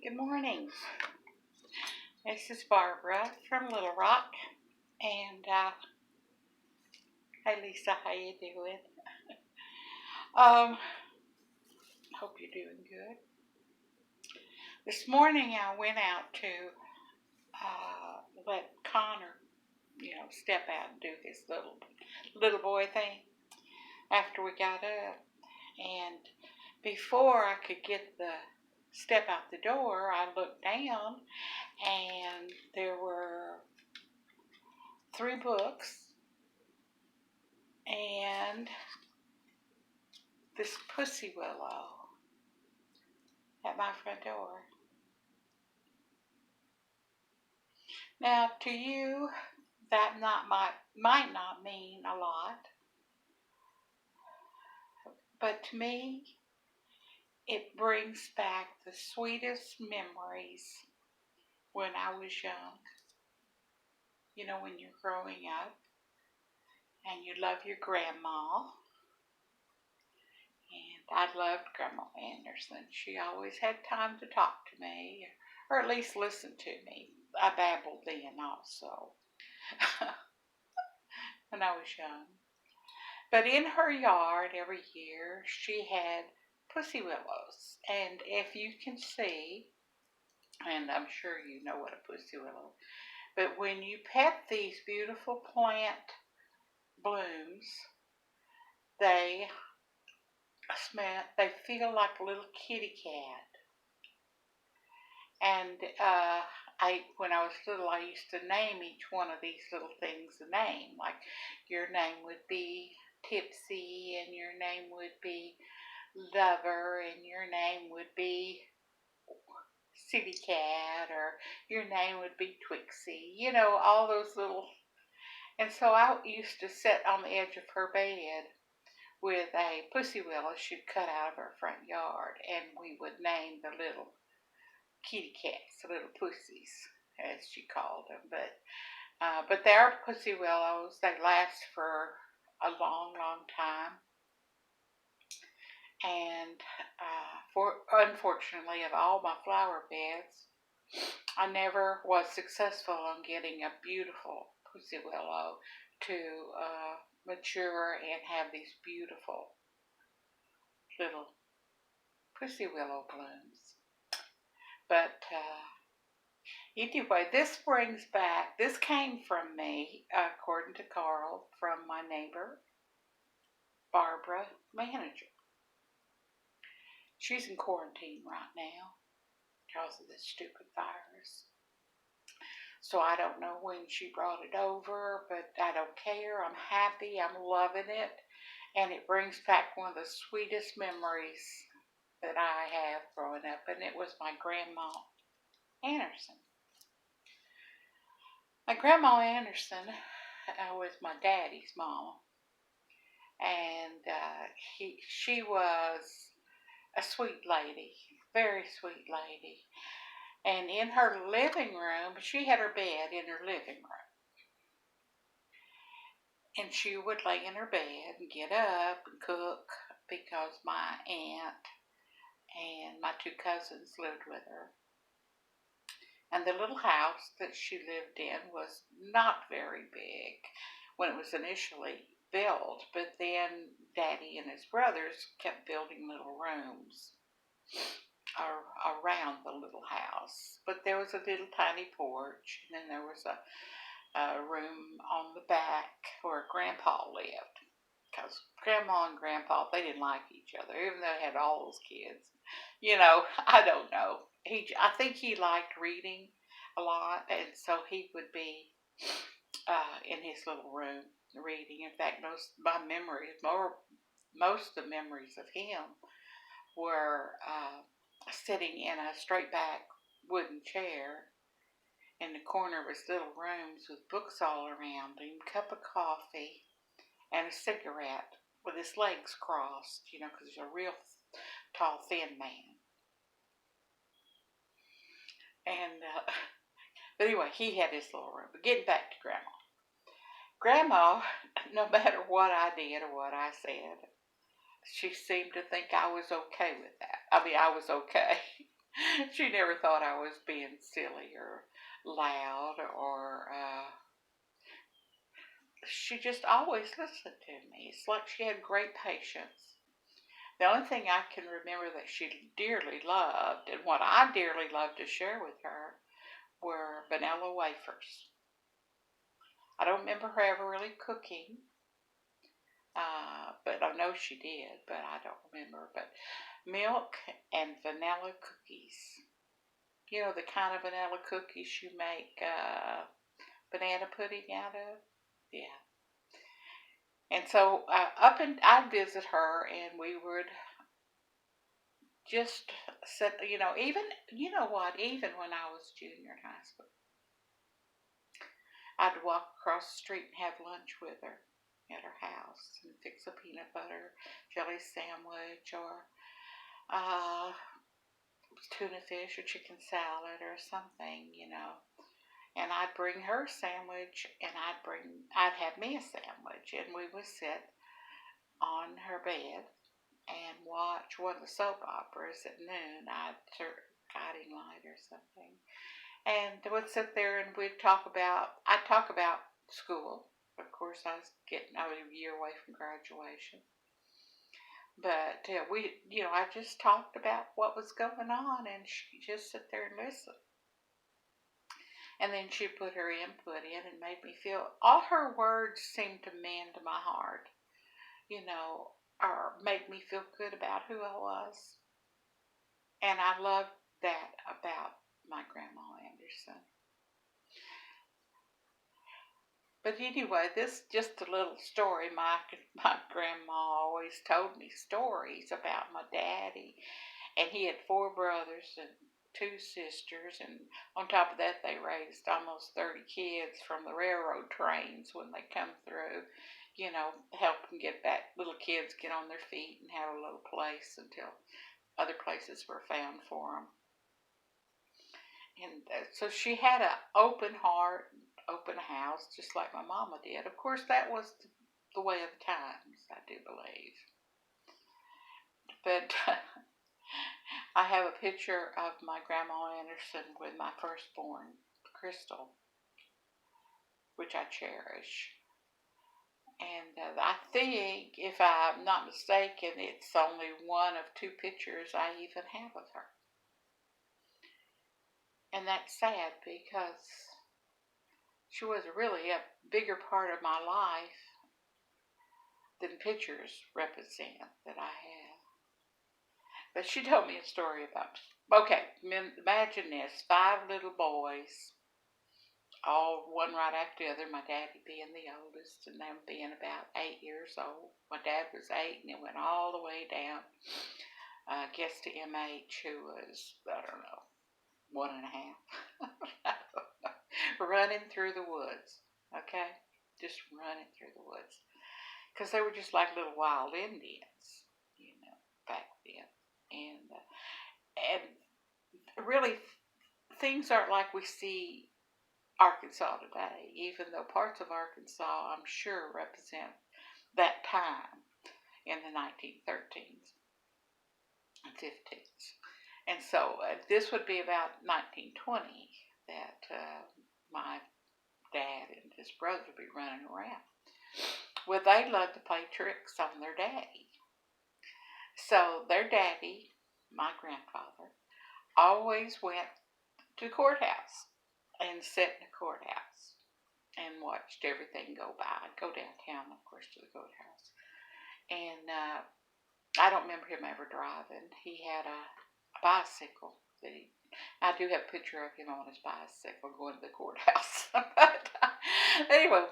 Good morning. This is Barbara from Little Rock, and hey Lisa, how you doing? Hope you're doing good. This morning I went out to let Connor, step out and do his little boy thing after we got up, and before I could get the step out the door, I looked down, and there were 3 books and this pussy willow at my front door. Now, to you, that might not mean a lot, but to me, it brings back the sweetest memories when I was young. You know, when you're growing up and you love your grandma. And I loved Grandma Anderson. She always had time to talk to me, or at least listen to me. I babbled then also when I was young. But in her yard every year, she had pussy willows. And if you can see, and I'm sure you know what a pussy willow, but when you pet these beautiful plant blooms, they they feel like a little kitty cat. And when I was little, I used to name each one of these little things a name. Like your name would be Tipsy, and your name would be Lover, and your name would be City Cat, or your name would be Twixie. You know, all those little. And so I used to sit on the edge of her bed with a pussy willow she'd cut out of her front yard, and we would name the little kitty cats, the little pussies, as she called them. But they are pussy willows. They last for a long, long time. And unfortunately, of all my flower beds, I never was successful in getting a beautiful pussy willow to mature and have these beautiful little pussy willow blooms. But anyway, this came from me, according to Carl, from my neighbor, Barbara, manager. She's in quarantine right now because of this stupid virus. So I don't know when she brought it over, but I don't care. I'm happy. I'm loving it. And it brings back one of the sweetest memories that I have growing up, and it was my Grandma Anderson. My Grandma Anderson was my daddy's mom, and she was a sweet lady, very sweet lady. And in her living room, she had her bed in her living room. And she would lay in her bed and get up and cook because my aunt and my 2 cousins lived with her. And the little house that she lived in was not very big when it was initially built, but then Daddy and his brothers kept building little rooms around the little house. But there was a little tiny porch, and then there was a room on the back where Grandpa lived. Because Grandma and Grandpa, they didn't like each other, even though they had all those kids. You know, I don't know. I think he liked reading a lot, and so he would be in his little room reading. In fact, most of the memories of him were sitting in a straight back wooden chair in the corner of his little rooms with books all around him, cup of coffee, and a cigarette with his legs crossed, because he's a real tall, thin man. And, but anyway, he had his little room. But getting back to Grandma. Grandma, no matter what I did or what I said, she seemed to think I was okay with that. I mean, I was okay. She never thought I was being silly or loud or she just always listened to me. It's like she had great patience. The only thing I can remember that she dearly loved, and what I dearly loved to share with her, were vanilla wafers. I don't remember her ever really cooking, but I know she did, but I don't remember. But milk and vanilla cookies. You know, the kind of vanilla cookies you make banana pudding out of? Yeah. And so I'd visit her, and we would just sit, even, you know what, even when I was junior in high school, I'd walk across the street and have lunch with her at her house and fix a peanut butter jelly sandwich or uh, tuna fish or chicken salad or something, And I'd bring her a sandwich, and I'd have me a sandwich, and we would sit on her bed and watch one of the soap operas at noon. Guiding Light or something, and we'd sit there and I'd talk about school. Of course, I was a year away from graduation, but I just talked about what was going on, and she just sit there and listen. And then she put her input in and made me feel, all her words seemed to mend my heart, or make me feel good about who I was. And I loved that about my Grandma Anderson. But anyway, this just a little story. My grandma always told me stories about my daddy, and he had 4 brothers and 2 sisters, and on top of that, they raised almost 30 kids from the railroad trains when they come through. Help them get back, little kids get on their feet and have a little place until other places were found for them. And so she had an open heart, open house, just like my mama did. Of course, that was the way of the times, I do believe. But I have a picture of my Grandma Anderson with my firstborn, Crystal, which I cherish. And I think, if I'm not mistaken, it's only one of 2 pictures I even have of her. And that's sad because she was really a bigger part of my life than pictures represent that I have. But she told me a story about, okay, imagine this, 5 little boys, all one right after the other, my daddy being the oldest and them being about 8 years old. My dad was 8, and it went all the way down, I guess, to MH, who was, I don't know, 1.5. Running through the woods, okay? Just running through the woods. Because they were just like little wild Indians, back then. And really, things aren't like we see Arkansas today, even though parts of Arkansas, I'm sure, represent that time in the 1913s and 15s. And so this would be about 1920 that my dad and his brother would be running around. Well, they loved to play tricks on their daddy. So their daddy, my grandfather, always went to the courthouse and sat in the courthouse and watched everything go by. I'd go downtown, of course, to the courthouse. And I don't remember him ever driving. He had a bicycle that I do have a picture of him on his bicycle going to the courthouse. But anyway,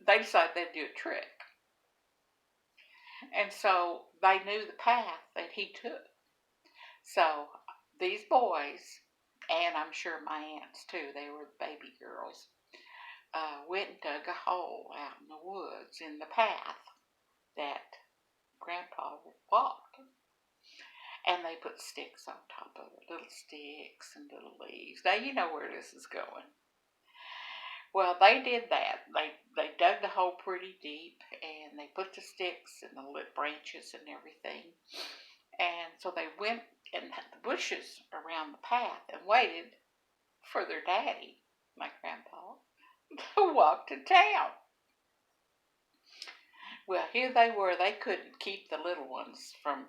they decided they'd do a trick. And so they knew the path that he took. So these boys, and I'm sure my aunts too, they were baby girls, went and dug a hole out in the woods in the path that Grandpa walked. And they put sticks on top of it, little sticks and little leaves. Now you know where this is going. Well, they did that. They dug the hole pretty deep, and they put the sticks and the branches and everything. And so they went in the bushes around the path and waited for their daddy, my grandpa, to walk to town. Well, here they were. They couldn't keep the little ones from,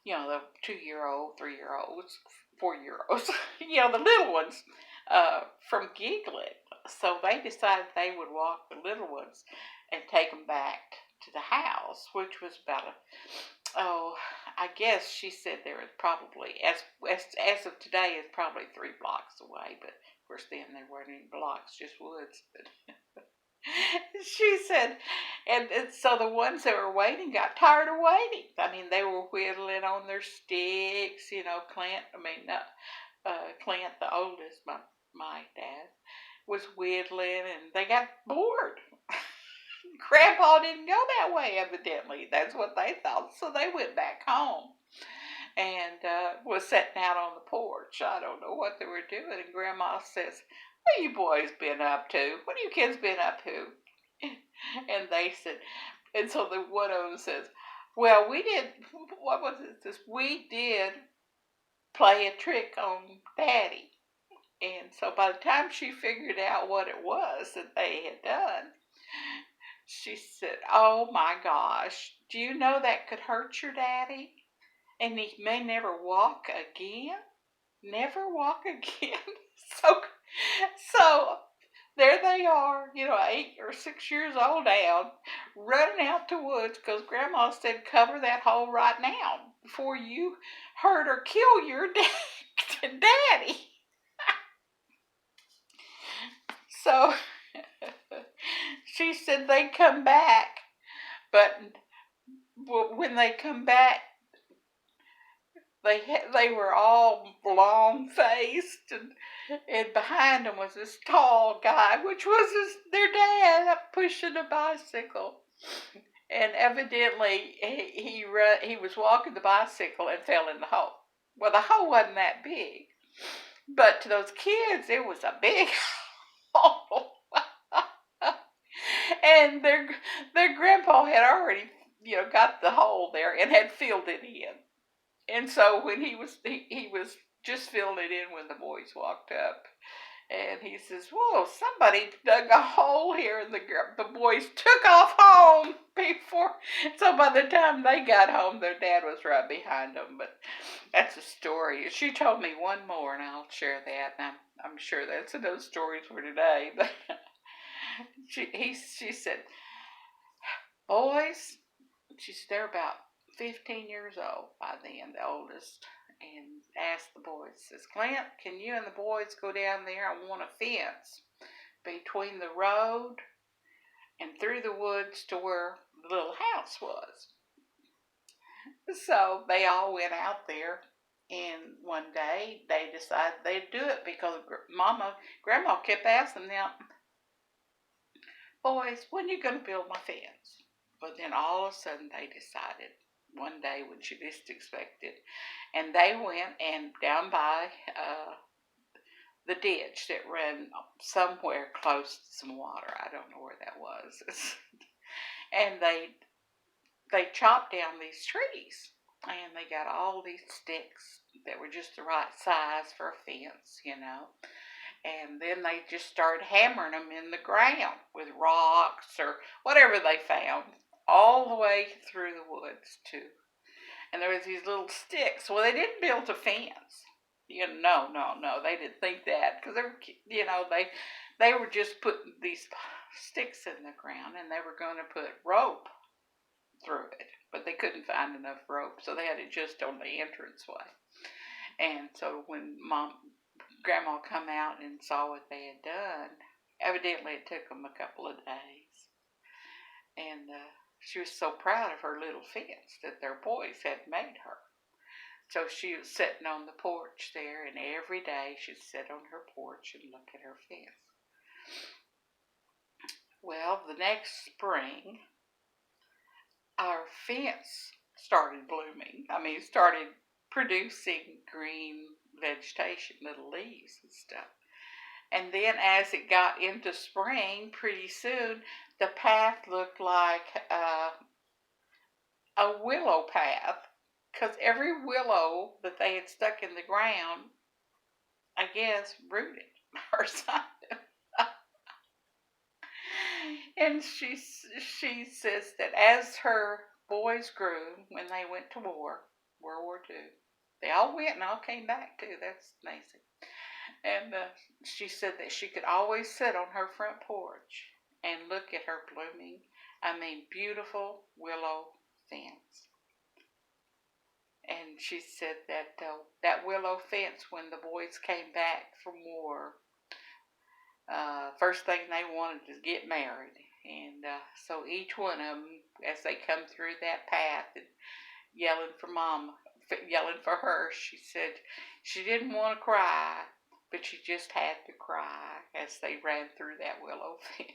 the 2-year-old, 3-year-olds, 4-year-olds, the little ones, from giggling. So they decided they would walk the little ones and take them back to the house, which was about I guess she said there was probably, as of today, it's probably 3 blocks away. But of course, then there weren't any blocks, just woods. But she said, and so the ones that were waiting got tired of waiting. I mean, they were whittling on their sticks. Clint, the oldest, my dad, was whittling, and they got bored. Grandpa didn't go that way, evidently. That's what they thought. So they went back home and was sitting out on the porch. I don't know what they were doing. And Grandma says, "What you boys been up to? What you kids been up to?" And they said, and so one of them says, "Well, we did, what was it? We did play a trick on Daddy." And so by the time she figured out what it was that they had done, she said, "Oh my gosh, do you know that could hurt your daddy? And he may never walk again? Never walk again." So there they are, 8 or 6 years old now, running out to woods because Grandma said, "Cover that hole right now before you hurt or kill your daddy." So she said they come back, but when they come back, they were all long faced, and behind them was this tall guy, which was their dad, pushing a bicycle. And evidently he was walking the bicycle and fell in the hole. Well, the hole wasn't that big, but to those kids it was a big hole. And their grandpa had already, got the hole there and had filled it in. And so when he was just filling it in when the boys walked up, and he says, "Whoa, somebody dug a hole here," and the boys took off home before. So by the time they got home, their dad was right behind them. But that's a story. She told me one more, and I'll share that. And I'm sure that's enough stories for today. But she said, "Boys," she said, "they're about 15 years old by then, the oldest," and asked the boys, says, "Clint, can you and the boys go down there? I want a fence between the road and through the woods to where the little house was." So they all went out there, and one day they decided they'd do it because Grandma kept asking them, "Boys, when are you going to build my fence?" But then all of a sudden they decided one day when she least expected, and they went and down by the ditch that ran somewhere close to some water. I don't know where that was. And they chopped down these trees, and they got all these sticks that were just the right size for a fence, And then they just started hammering them in the ground with rocks or whatever they found, all the way through the woods too. And there was these little sticks. Well, they didn't build a fence. No, they didn't think that, because they were just putting these sticks in the ground, and they were going to put rope through it, but they couldn't find enough rope, so they had it just on the entranceway. And so when Grandma come out and saw what they had done, evidently it took them a couple of days, and she was so proud of her little fence that their boys had made her. So she was sitting on the porch there, and every day she'd sit on her porch and look at her fence. Well, the next spring, our fence started blooming. Started producing green vegetation, little leaves and stuff. And then as it got into spring, pretty soon, the path looked like a willow path. because every willow that they had stuck in the ground, I guess, rooted or something. And she says that as her boys grew, when they went to war, World War II, they all went and all came back too. That's amazing. And she said that she could always sit on her front porch and look at her blooming, beautiful willow fence. And she said that that willow fence, when the boys came back from war, first thing they wanted to get married. And so each one of them, as they come through that path and yelling for mama, yelling for her, she said she didn't want to cry, but she just had to cry as they ran through that willow fence.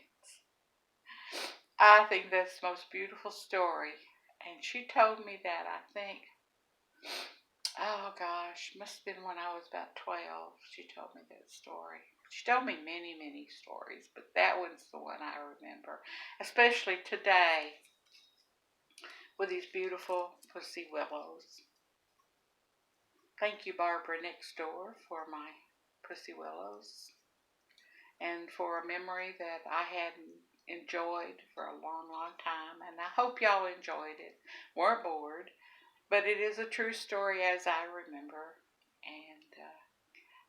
I think that's the most beautiful story. And she told me that, I think, oh gosh, must have been when I was about 12. She told me that story. She told me many, many stories, but that one's the one I remember, especially today with these beautiful pussy willows. Thank you, Barbara next door, for my pussy willows and for a memory that I hadn't enjoyed for a long, long time. And I hope y'all enjoyed it, weren't bored, but it is a true story as I remember. And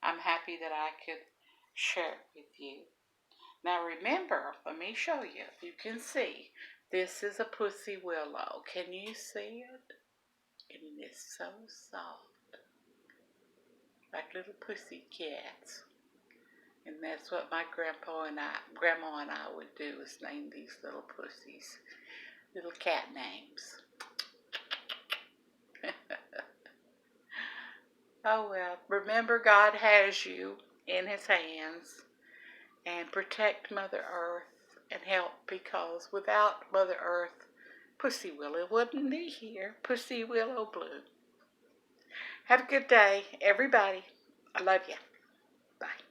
I'm happy that I could share it with you. Now remember, let me show you. You can see, this is a pussy willow. Can you see it? And it is so soft, like little pussy cats. And that's what my grandma and I would do, is name these little pussies, little cat names. Oh well, remember, God has you in His hands, and protect Mother Earth and help, because without Mother Earth, Pussy Willow wouldn't be here. Pussy Willow Blue. Have a good day, everybody. I love you. Bye.